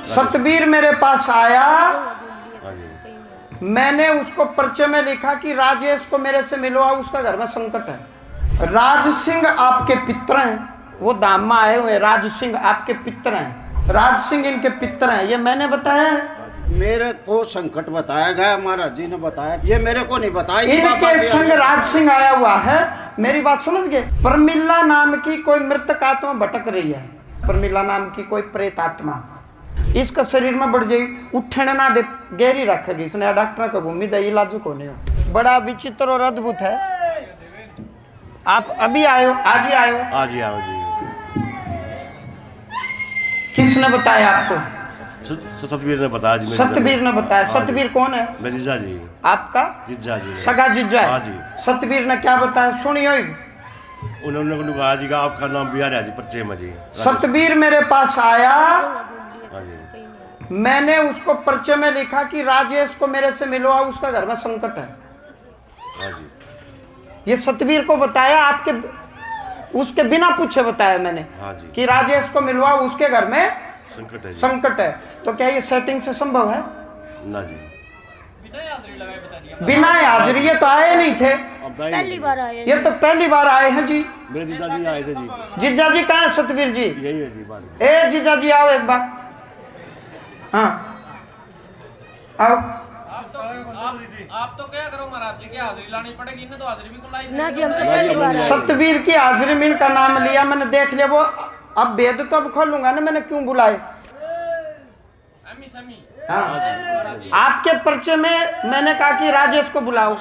सतबीर मेरे पास आया, मैंने उसको परिचय में लिखा कि राजेश को मेरे से मिलवा, उसका घर में संकट है। राज सिंह आपके पित्र हैं, वो धाम में आए हुए। राज सिंह आपके पित्र हैं, राज सिंह इनके पित्र हैं, ये मैंने बताया है। मेरे को संकट बताया गया, महाराज जी ने बताया, ये मेरे को नहीं बताया। इनके संग राज सिंह आया हुआ है। मेरी बात समझ गए। प्रमिला नाम की कोई मृतक आत्मा भटक रही है, प्रमिला नाम की कोई प्रेत आत्मा, इसका शरीर में बढ़ जाएगी, उठने ना दे, गहरी रखेगी। इसने डॉक्टर का घूमी जाए, इलाज को नहीं हो। बड़ा विचित्र और अद्भुत है। आप अभी आए हो? आज ही आए हो? आज ही आओ जी। किसने बताया आपको? सतबीर ने बताया जी। सतबीर ने बताया। सतबीर कौन है? मेरे जीजा जी। आपका जीजा जी, सगा जीजा है? हाँ जी। सतबीर ने क्या बताया सुनियो। उन्होंने कहा जी का आपका नाम बिहार है जी, परिचय में जी। सतबीर मेरे पास आया, हाँ जी। मैंने उसको परिचय में लिखा कि राजेश को मेरे से मिलवा, उसका घर में संकट है। हाँ जी। ये सतबीर को बताया, आपके उसके बिना पूछे बताया मैंने। हाँ जी। कि राजेश को मिलवा, उसके घर में संकट है जी। संकट है। तो क्या ये सेटिंग से संभव है? ना जी। बिना हाजिरी ये तो आए नहीं थे, पहली बार आए। ये तो पहली बार आए हैं जी। मेरे जीजा जी आए थे जी। जीजा जी कहाँ है सतबीर जी? यही है जी बात। ए जीजा जी आओ एक बार। हाँ आओ। आप तो क्या करो महाराज जी की हाजिरी लानी पड़ेगी ना, तो हाजिरी भी तो लाई ना जी, हम तो पहली बार आए। सतबीर की हाजिरी में इनका नाम लिया, मैंने देख लिया। वो अब भेद तो अब खोलूंगा ना, मैंने क्यों बुलाए? हाँ। आपके परिचय में मैंने कहा कि राजेश को बुलाओ।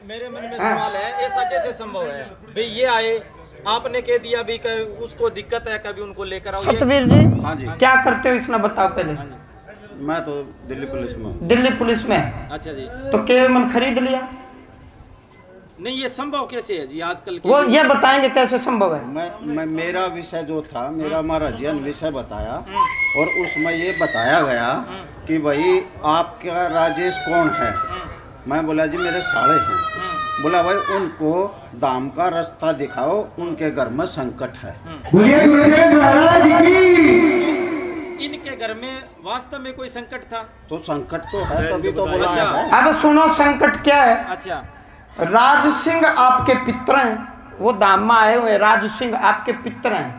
मेरे मन में सवाल है, ऐसा कैसे संभव है भाई? ये आए, आपने कह दिया भी उसको दिक्कत है, कभी उनको लेकर आओ। सतबीर जी, हाँ जी। क्या करते हो इसने बताओ पहले। मैं तो दिल्ली पुलिस में हूँ। दिल्ली पुलिस में? अच्छा जी। तो केवल खरीद लिया? नहीं, ये संभव कैसे है जी आजकल के? वो ये बताएंगे कैसे संभव है। मैं मेरा विषय जो था, मेरा महाराज जी ने विषय बताया, और उसमें ये बताया गया कि भाई आपका राजेश कौन है। मैं बोला जी मेरे साले हैं। बोला भाई उनको दाम का रास्ता दिखाओ, उनके घर में संकट है। इनके घर में वास्तव में कोई संकट था? तो संकट तो है, तभी तो बोला अच्छा। है। अब सुनो संकट क्या है। अच्छा। राज सिंह आपके पित्र हैं, वो धाम में आए हुए। राज सिंह आपके पित्र हैं,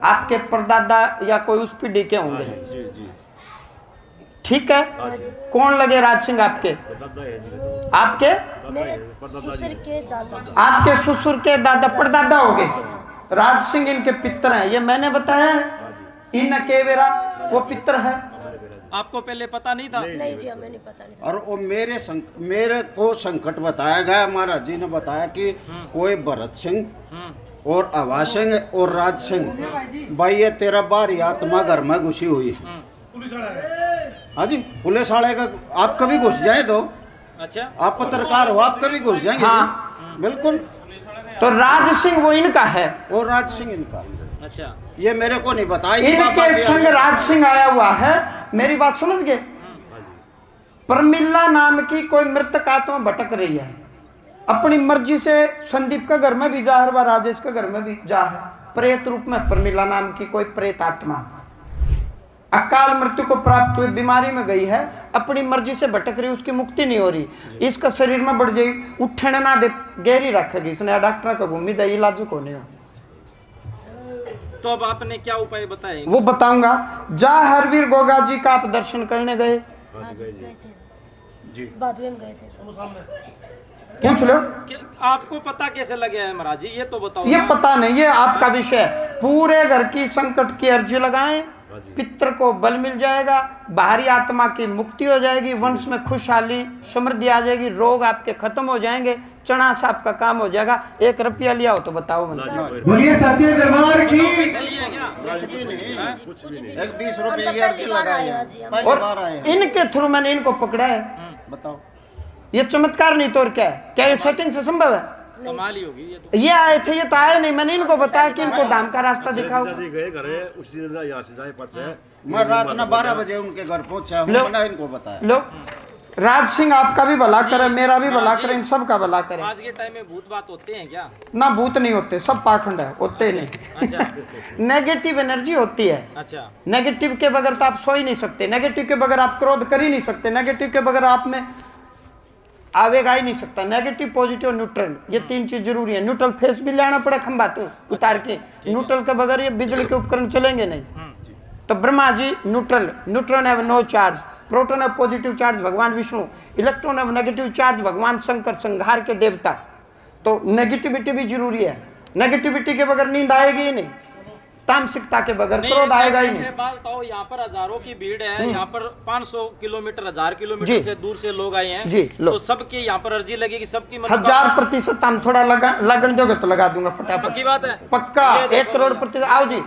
आपके परदादा या कोई उस पीढ़ी के होंगे। जी जी। ठीक है। कौन लगे राज सिंह आपके? आपके ससुर के दादा। आपके ससुर के दादा परदादा हो गए। राज सिंह इनके पित्र हैं, ये मैंने बताया है। इन केवेरा वो पित्र है। आपको पहले पता नहीं था? नहीं जी, हमें नहीं पता नहीं। और वो मेरे को संकट बताया गया, महाराज जी ने बताया कि कोई भरत सिंह और आवाज सिंह और राज सिंह, भाई ये तेरा बाहरी आत्मा घर में घुसी हुई है। हाँ जी, पुलिस वाले का आप कभी घुस जाए तो। अच्छा। आप पत्रकार हो, आप कभी घुस जाएंगे? हाँ। बिल्कुल। तो राज सिंह वो इनका है और राज सिंह इनका। अच्छा। ये मेरे को नहीं बताया। इनके संग राज सिंह आया हुआ है। मेरी बात समझ गए। प्रमिला नाम की कोई मृतक आत्मा भटक रही है, अपनी मर्जी से संदीप का घर में भी जा है, राजेश का घर में भी जा है, प्रेत रूप में। प्रमिला नाम की कोई प्रेत आत्मा अकाल मृत्यु को प्राप्त हुई, बीमारी में गई है, अपनी मर्जी से भटक रही, उसकी मुक्ति नहीं हो रही, इसका शरीर में बढ़ जाएगी, उठने ना दे, गहरी रखेगी। इसने डॉक्टर का घूमी जाए, इलाज को नहीं हो। तो अब आपने क्या उपाय बताए? वो बताऊंगा। जा हरवीर गोगा जी का आप दर्शन करने गए? हाँ जी, गए थे जी। बाद में गए थे। पूछ लो। आपको पता कैसे लगे है महाराज जी, ये तो बताओ। ये पता नहीं, ये आपका विषय है। पूरे घर की संकट की अर्जी लगाएं, पित्र को बल मिल जाएगा, बाहरी आत्मा की मुक्ति हो जाएगी, वंश में खुशहाली समृद्धि आ जाएगी, रोग आपके खत्म हो जाएंगे, चना सा आपका काम हो जाएगा। 1 रुपया लिया हो तो बताओ मुझे। बोलिए सच्चे दरबार की। एक 20 रुपये की अर्जी लगाई है, पहली और बार आए हैं। इनके थ्रू मैंने इनको पकड़ा है। बताओ। ये चमत्कार नहीं तो और क्या है? क्या ये सेटिंग से संभव है? कमाल ही होगी ये तो। ये आए थे, ये तो आए नहीं। मैंने इनको बताया कि इनको धाम का रास्ता दिखाओ। जीजा जी गए घर है, उसी दिन यहाँ से जाए पद से। मैं रात में 12 बजे उनके घर पहुंचा हूँ, लो। मैंने इनको बताया। लो राज सिंह आपका भी भला करे, मेरा भी भला करे, इन सब का भला करे। आज के टाइम में भूत बात होते हैं क्या? ना भूत नहीं होते, सब पाखंड है, होते ही नहीं। अच्छा नेगेटिव एनर्जी होती है। अच्छा नेगेटिव के बगैर तो आप सो ही नहीं सकते, नेगेटिव के बगैर आप क्रोध कर ही नहीं सकते, नेगेटिव के बगैर आप में आवेग आ ही नहीं सकता। नेगेटिव, पॉजिटिव, न्यूट्रल, ये तीन चीज जरूरी है। न्यूट्रल फेस भी लाना पड़ा खंबा तो उतार के, न्यूट्रल के बगैर ये बिजली के उपकरण चलेंगे नहीं। तो Brahma ji neutral, neutron have no charge, proton have positive charge भगवान Vishnu, electron have negative charge भगवान शंकर, संहार के देवता। तो नेगेटिविटी भी जरूरी है। नेगेटिविटी के बगैर नींद आएगी ही नहीं, तामसिकता के बगैर क्रोध आएगा ही नहीं। बात बताओ, यहाँ पर हजारों की भीड़ है, यहाँ पर 500 किलोमीटर 1000 किलोमीटर जी। से दूर से लोग आए हैं जी, लो। तो सबकी यहाँ पर अर्जी लगेगी, सबकी 1000% हम थोड़ा लगन दोगे तो लगा दूंगा फटाफट। पक्की बात है, पक्का ये देखो 1 करोड़ %। आओ जी,